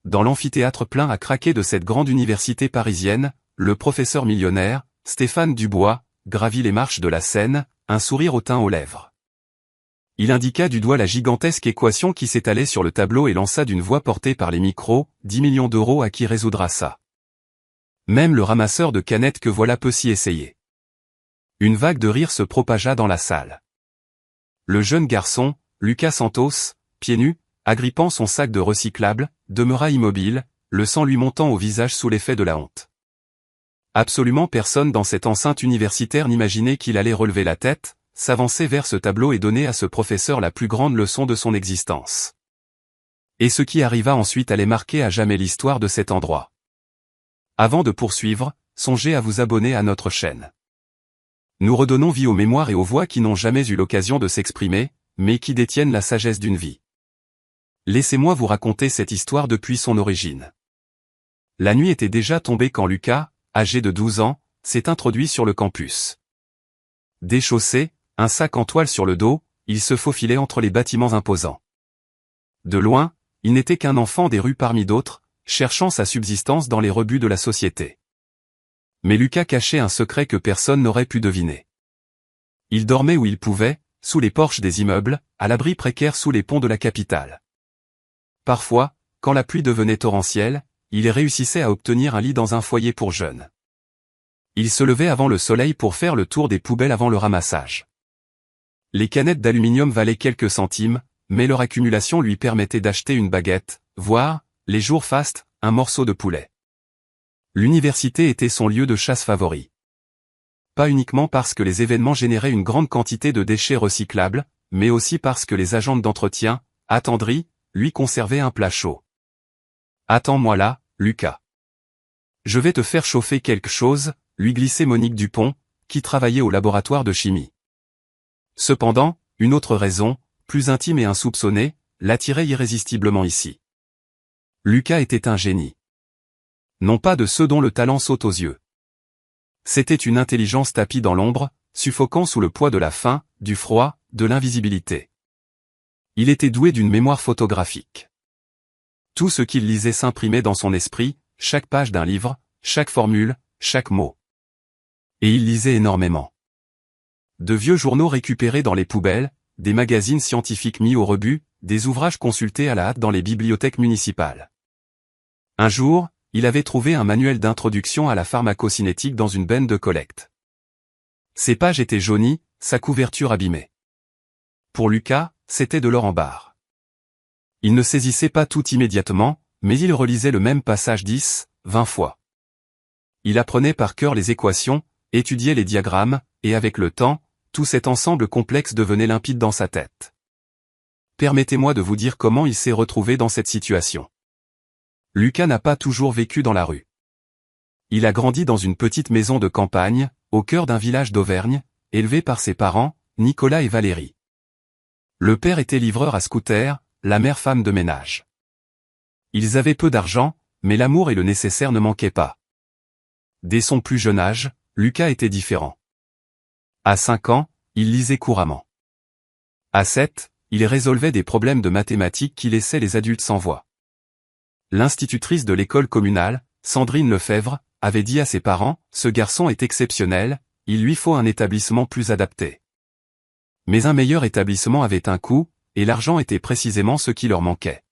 Dans l'amphithéâtre plein à craquer de cette grande université parisienne, le professeur millionnaire, Stéphane Dubois, gravit les marches de la scène, un sourire hautain aux lèvres. Il indiqua du doigt la gigantesque équation qui s'étalait sur le tableau et lança d'une voix portée par les micros, 10 millions d'euros à qui résoudra ça. Même le ramasseur de canettes que voilà peut s'y essayer. Une vague de rire se propagea dans la salle. Le jeune garçon, Lucas Santos, pieds nus, agrippant son sac de recyclable, demeura immobile, le sang lui montant au visage sous l'effet de la honte. Absolument personne dans cette enceinte universitaire n'imaginait qu'il allait relever la tête, s'avancer vers ce tableau et donner à ce professeur la plus grande leçon de son existence. Et ce qui arriva ensuite allait marquer à jamais l'histoire de cet endroit. Avant de poursuivre, songez à vous abonner à notre chaîne. Nous redonnons vie aux mémoires et aux voix qui n'ont jamais eu l'occasion de s'exprimer, mais qui détiennent la sagesse d'une vie. Laissez-moi vous raconter cette histoire depuis son origine. La nuit était déjà tombée quand Lucas, âgé de 12 ans, s'est introduit sur le campus. Déchaussé, un sac en toile sur le dos, il se faufilait entre les bâtiments imposants. De loin, il n'était qu'un enfant des rues parmi d'autres, cherchant sa subsistance dans les rebuts de la société. Mais Lucas cachait un secret que personne n'aurait pu deviner. Il dormait où il pouvait, sous les porches des immeubles, à l'abri précaire sous les ponts de la capitale. Parfois, quand la pluie devenait torrentielle, il réussissait à obtenir un lit dans un foyer pour jeunes. Il se levait avant le soleil pour faire le tour des poubelles avant le ramassage. Les canettes d'aluminium valaient quelques centimes, mais leur accumulation lui permettait d'acheter une baguette, voire, les jours fastes, un morceau de poulet. L'université était son lieu de chasse favori. Pas uniquement parce que les événements généraient une grande quantité de déchets recyclables, mais aussi parce que les agents d'entretien, attendris, lui conservaient un plat chaud. « Attends-moi là, Lucas. Je vais te faire chauffer quelque chose », lui glissait Monique Dupont, qui travaillait au laboratoire de chimie. Cependant, une autre raison, plus intime et insoupçonnée, l'attirait irrésistiblement ici. Lucas était un génie. Non pas de ceux dont le talent saute aux yeux. C'était une intelligence tapie dans l'ombre, suffoquant sous le poids de la faim, du froid, de l'invisibilité. Il était doué d'une mémoire photographique. Tout ce qu'il lisait s'imprimait dans son esprit, chaque page d'un livre, chaque formule, chaque mot. Et il lisait énormément. De vieux journaux récupérés dans les poubelles, des magazines scientifiques mis au rebut, des ouvrages consultés à la hâte dans les bibliothèques municipales. Un jour, il avait trouvé un manuel d'introduction à la pharmacocinétique dans une benne de collecte. Ses pages étaient jaunies, sa couverture abîmée. Pour Lucas, c'était de l'or en barre. Il ne saisissait pas tout immédiatement, mais il relisait le même passage 10, 20 fois. Il apprenait par cœur les équations, étudiait les diagrammes, et avec le temps, tout cet ensemble complexe devenait limpide dans sa tête. Permettez-moi de vous dire comment il s'est retrouvé dans cette situation. Lucas n'a pas toujours vécu dans la rue. Il a grandi dans une petite maison de campagne, au cœur d'un village d'Auvergne, élevé par ses parents, Nicolas et Valérie. Le père était livreur à scooter, la mère femme de ménage. Ils avaient peu d'argent, mais l'amour et le nécessaire ne manquaient pas. Dès son plus jeune âge, Lucas était différent. À 5 ans, il lisait couramment. À 7, il résolvait des problèmes de mathématiques qui laissaient les adultes sans voix. L'institutrice de l'école communale, Sandrine Lefebvre, avait dit à ses parents, « Ce garçon est exceptionnel, il lui faut un établissement plus adapté. » Mais un meilleur établissement avait un coût, et l'argent était précisément ce qui leur manquait.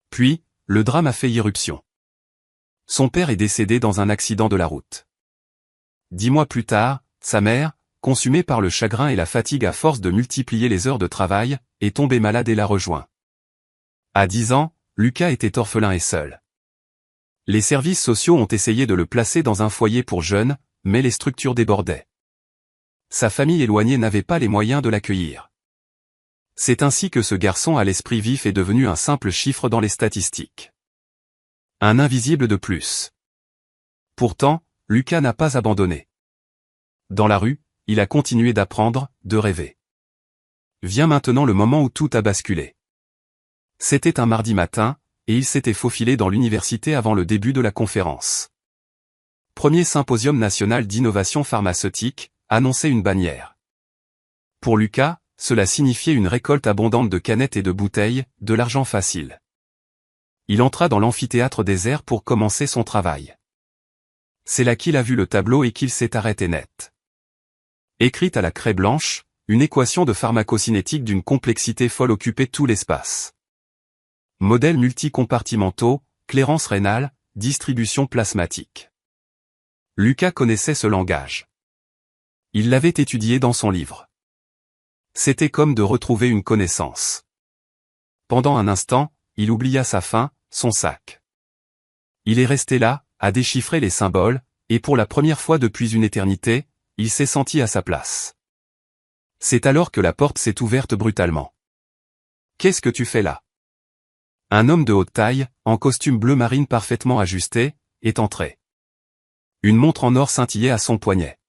Puis, le drame a fait irruption. Son père est décédé dans un accident de la route. 10 mois plus tard, sa mère, consumée par le chagrin et la fatigue à force de multiplier les heures de travail, est tombée malade et l'a rejoint. À 10 ans, Lucas était orphelin et seul. Les services sociaux ont essayé de le placer dans un foyer pour jeunes, mais les structures débordaient. Sa famille éloignée n'avait pas les moyens de l'accueillir. C'est ainsi que ce garçon à l'esprit vif est devenu un simple chiffre dans les statistiques. Un invisible de plus. Pourtant, Lucas n'a pas abandonné. Dans la rue, il a continué d'apprendre, de rêver. Vient maintenant le moment où tout a basculé. C'était un mardi matin, et il s'était faufilé dans l'université avant le début de la conférence. Premier symposium national d'innovation pharmaceutique, annonçait une bannière. Pour Lucas, cela signifiait une récolte abondante de canettes et de bouteilles, de l'argent facile. Il entra dans l'amphithéâtre désert pour commencer son travail. C'est là qu'il a vu le tableau et qu'il s'est arrêté net. Écrite à la craie blanche, une équation de pharmacocinétique d'une complexité folle occupait tout l'espace. Modèles multicompartimentaux, clairance rénale, distribution plasmatique. Lucas connaissait ce langage. Il l'avait étudié dans son livre. C'était comme de retrouver une connaissance. Pendant un instant, il oublia sa faim, son sac. Il est resté là, à déchiffrer les symboles, et pour la première fois depuis une éternité, il s'est senti à sa place. C'est alors que la porte s'est ouverte brutalement. « Qu'est-ce que tu fais là ?» Un homme de haute taille, en costume bleu marine parfaitement ajusté, est entré. Une montre en or scintillait à son poignet.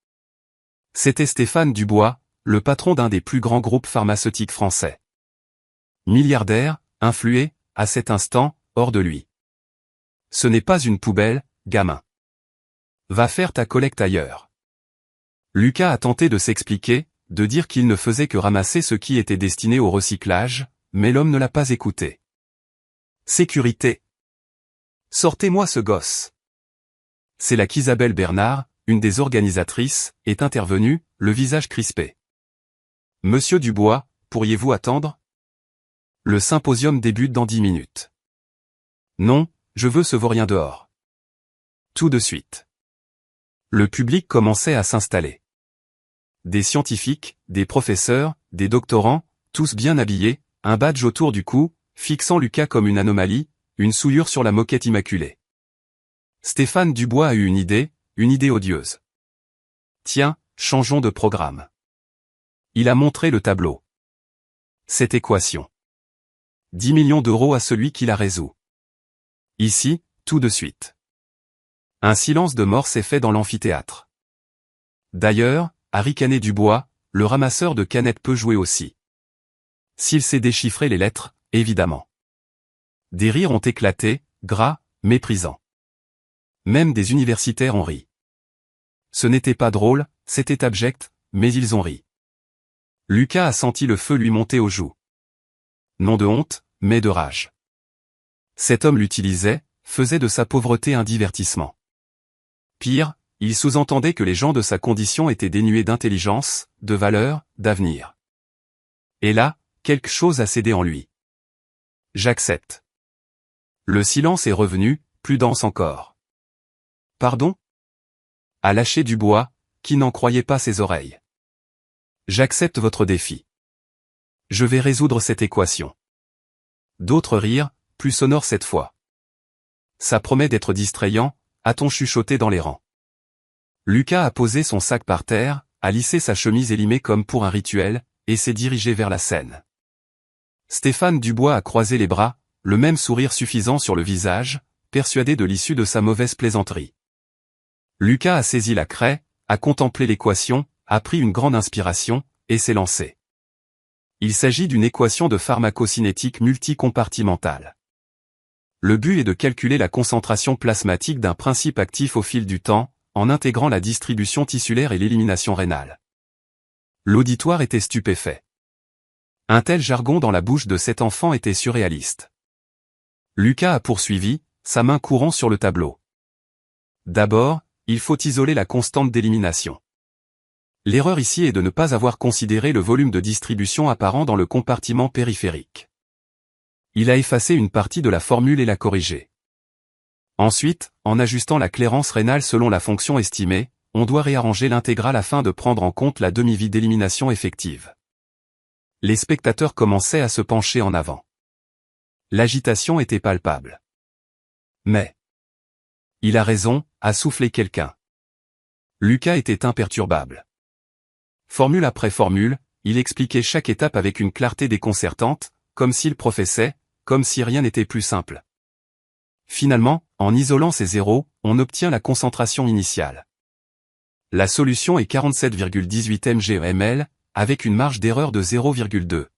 C'était Stéphane Dubois, le patron d'un des plus grands groupes pharmaceutiques français. Milliardaire, influé, à cet instant, hors de lui. Ce n'est pas une poubelle, gamin. Va faire ta collecte ailleurs. Lucas a tenté de s'expliquer, de dire qu'il ne faisait que ramasser ce qui était destiné au recyclage, mais l'homme ne l'a pas écouté. Sécurité. Sortez-moi ce gosse. C'est là qu'Isabelle Bernard, une des organisatrices, est intervenue, le visage crispé. Monsieur Dubois, pourriez-vous attendre ? Le symposium débute dans 10 minutes. Non, je veux ce vaurien dehors. Tout de suite. Le public commençait à s'installer. Des scientifiques, des professeurs, des doctorants, tous bien habillés, un badge autour du cou, fixant Lucas comme une anomalie, une souillure sur la moquette immaculée. Stéphane Dubois a eu une idée odieuse. Tiens, changeons de programme. Il a montré le tableau. Cette équation. 10 millions d'euros à celui qui la résout. Ici, tout de suite. Un silence de mort s'est fait dans l'amphithéâtre. D'ailleurs, à ricaner Dubois, le ramasseur de canettes peut jouer aussi. S'il sait déchiffrer les lettres, évidemment. Des rires ont éclaté, gras, méprisants. Même des universitaires ont ri. Ce n'était pas drôle, c'était abject, mais ils ont ri. Lucas a senti le feu lui monter aux joues. Non de honte, mais de rage. Cet homme l'utilisait, faisait de sa pauvreté un divertissement. Pire, il sous-entendait que les gens de sa condition étaient dénués d'intelligence, de valeur, d'avenir. Et là, quelque chose a cédé en lui. J'accepte. Le silence est revenu, plus dense encore. Pardon ? A lâché Dubois, qui n'en croyait pas ses oreilles. J'accepte votre défi. Je vais résoudre cette équation. D'autres rires, plus sonores cette fois. Ça promet d'être distrayant, a-t-on chuchoté dans les rangs. Lucas a posé son sac par terre, a lissé sa chemise élimée comme pour un rituel, et s'est dirigé vers la scène. Stéphane Dubois a croisé les bras, le même sourire suffisant sur le visage, persuadé de l'issue de sa mauvaise plaisanterie. Lucas a saisi la craie, a contemplé l'équation, a pris une grande inspiration, et s'est lancé. Il s'agit d'une équation de pharmacocinétique multicompartimentale. Le but est de calculer la concentration plasmatique d'un principe actif au fil du temps, en intégrant la distribution tissulaire et l'élimination rénale. L'auditoire était stupéfait. Un tel jargon dans la bouche de cet enfant était surréaliste. Lucas a poursuivi, sa main courant sur le tableau. D'abord, il faut isoler la constante d'élimination. L'erreur ici est de ne pas avoir considéré le volume de distribution apparent dans le compartiment périphérique. Il a effacé une partie de la formule et l'a corrigée. Ensuite, en ajustant la clairance rénale selon la fonction estimée, on doit réarranger l'intégrale afin de prendre en compte la demi-vie d'élimination effective. Les spectateurs commençaient à se pencher en avant. L'agitation était palpable. Mais il a raison, a soufflé quelqu'un. Lucas était imperturbable. Formule après formule, il expliquait chaque étape avec une clarté déconcertante, comme s'il professait, comme si rien n'était plus simple. Finalement, en isolant ces zéros, on obtient la concentration initiale. La solution est 47,18 mg/ml, avec une marge d'erreur de 0,2.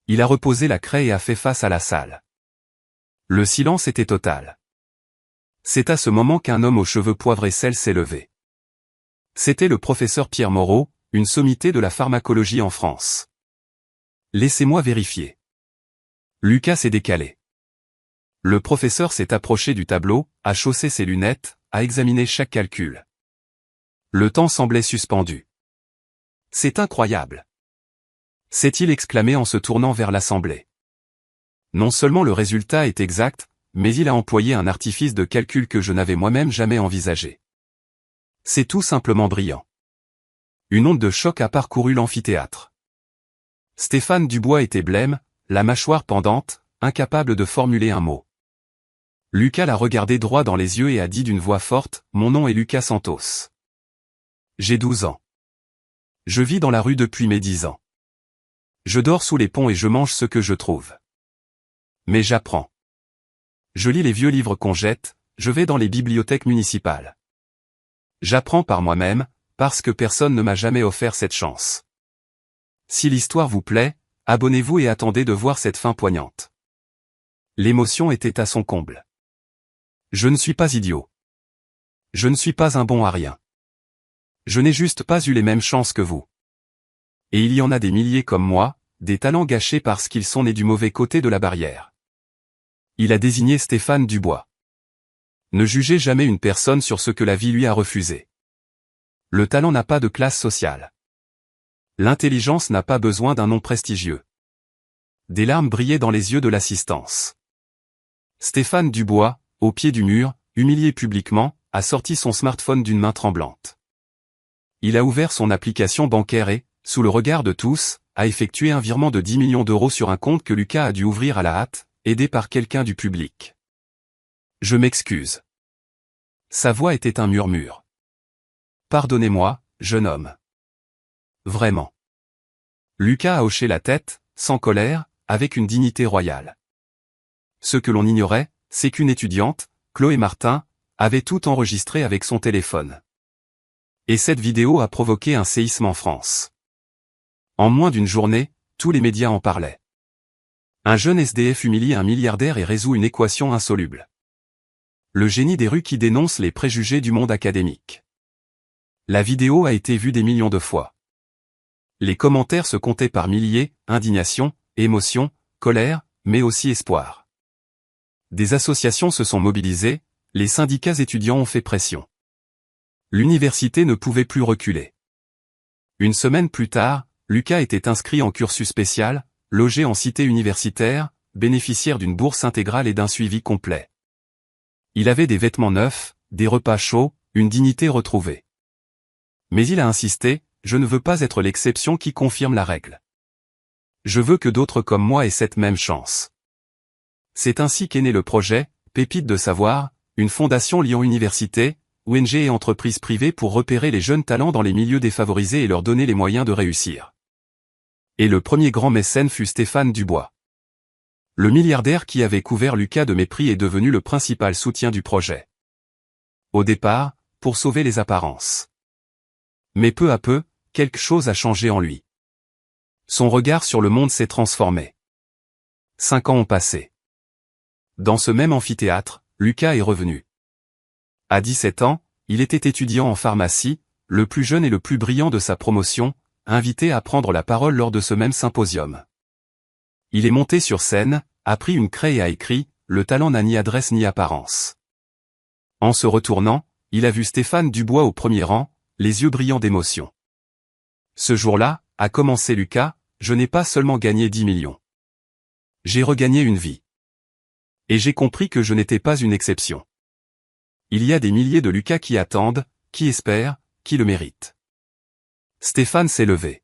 Il a reposé la craie et a fait face à la salle. Le silence était total. C'est à ce moment qu'un homme aux cheveux poivre et sel s'est levé. C'était le professeur Pierre Moreau, une sommité de la pharmacologie en France. Laissez-moi vérifier. Lucas s'est décalé. Le professeur s'est approché du tableau, a chaussé ses lunettes, a examiné chaque calcul. Le temps semblait suspendu. C'est incroyable. S'est-il exclamé en se tournant vers l'assemblée. Non seulement le résultat est exact, mais il a employé un artifice de calcul que je n'avais moi-même jamais envisagé. C'est tout simplement brillant. Une onde de choc a parcouru l'amphithéâtre. Stéphane Dubois était blême, la mâchoire pendante, incapable de formuler un mot. Lucas l'a regardé droit dans les yeux et a dit d'une voix forte, « Mon nom est Lucas Santos. J'ai 12 ans. Je vis dans la rue depuis mes 10 ans. Je dors sous les ponts et je mange ce que je trouve. Mais j'apprends. Je lis les vieux livres qu'on jette, je vais dans les bibliothèques municipales. J'apprends par moi-même, parce que personne ne m'a jamais offert cette chance. Si l'histoire vous plaît, abonnez-vous et attendez de voir cette fin poignante. » L'émotion était à son comble. Je ne suis pas idiot. Je ne suis pas un bon à rien. Je n'ai juste pas eu les mêmes chances que vous. Et il y en a des milliers comme moi, des talents gâchés parce qu'ils sont nés du mauvais côté de la barrière. Il a désigné Stéphane Dubois. Ne jugez jamais une personne sur ce que la vie lui a refusé. Le talent n'a pas de classe sociale. L'intelligence n'a pas besoin d'un nom prestigieux. Des larmes brillaient dans les yeux de l'assistance. Stéphane Dubois, au pied du mur, humilié publiquement, a sorti son smartphone d'une main tremblante. Il a ouvert son application bancaire et, sous le regard de tous, a effectué un virement de 10 millions d'euros sur un compte que Lucas a dû ouvrir à la hâte, aidé par quelqu'un du public. Je m'excuse. Sa voix était un murmure. Pardonnez-moi, jeune homme. Vraiment. Lucas a hoché la tête, sans colère, avec une dignité royale. Ce que l'on ignorait, c'est qu'une étudiante, Chloé Martin, avait tout enregistré avec son téléphone. Et cette vidéo a provoqué un séisme en France. En moins d'une journée, tous les médias en parlaient. Un jeune SDF humilie un milliardaire et résout une équation insoluble. Le génie des rues qui dénonce les préjugés du monde académique. La vidéo a été vue des millions de fois. Les commentaires se comptaient par milliers, indignation, émotion, colère, mais aussi espoir. Des associations se sont mobilisées, les syndicats étudiants ont fait pression. L'université ne pouvait plus reculer. Une semaine plus tard, Lucas était inscrit en cursus spécial, logé en cité universitaire, bénéficiaire d'une bourse intégrale et d'un suivi complet. Il avait des vêtements neufs, des repas chauds, une dignité retrouvée. Mais il a insisté, « Je ne veux pas être l'exception qui confirme la règle. Je veux que d'autres comme moi aient cette même chance. » C'est ainsi qu'est né le projet, Pépites de savoir, une fondation liant universités, ONG et entreprises privées pour repérer les jeunes talents dans les milieux défavorisés et leur donner les moyens de réussir. Et le premier grand mécène fut Stéphane Dubois. Le milliardaire qui avait couvert Lucas de mépris est devenu le principal soutien du projet. Au départ, pour sauver les apparences. Mais peu à peu, quelque chose a changé en lui. Son regard sur le monde s'est transformé. 5 ans ont passé. Dans ce même amphithéâtre, Lucas est revenu. À 17 ans, il était étudiant en pharmacie, le plus jeune et le plus brillant de sa promotion, invité à prendre la parole lors de ce même symposium. Il est monté sur scène, a pris une craie et a écrit « Le talent n'a ni adresse ni apparence ». En se retournant, il a vu Stéphane Dubois au premier rang, les yeux brillants d'émotion. Ce jour-là, a commencé Lucas, je n'ai pas seulement gagné 10 millions. J'ai regagné une vie. Et j'ai compris que je n'étais pas une exception. Il y a des milliers de Lucas qui attendent, qui espèrent, qui le méritent. Stéphane s'est levé.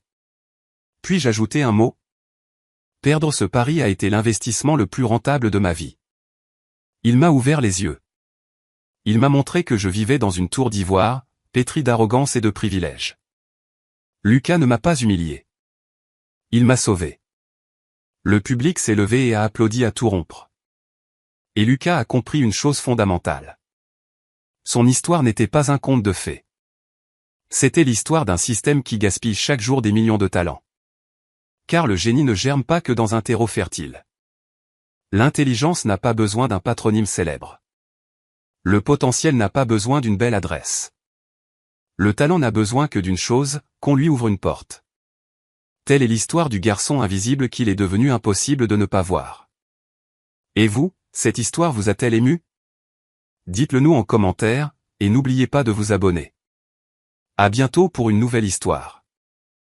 Puis-je ajouter un mot ? Perdre ce pari a été l'investissement le plus rentable de ma vie. Il m'a ouvert les yeux. Il m'a montré que je vivais dans une tour d'ivoire, pétrie d'arrogance et de privilèges. Lucas ne m'a pas humilié. Il m'a sauvé. Le public s'est levé et a applaudi à tout rompre. Et Lucas a compris une chose fondamentale. Son histoire n'était pas un conte de fées. C'était l'histoire d'un système qui gaspille chaque jour des millions de talents. Car le génie ne germe pas que dans un terreau fertile. L'intelligence n'a pas besoin d'un patronyme célèbre. Le potentiel n'a pas besoin d'une belle adresse. Le talent n'a besoin que d'une chose, qu'on lui ouvre une porte. Telle est l'histoire du garçon invisible qu'il est devenu impossible de ne pas voir. Et vous, Cette histoire vous a-t-elle ému? Dites-le nous en commentaire, et n'oubliez pas de vous abonner. À bientôt pour une nouvelle histoire.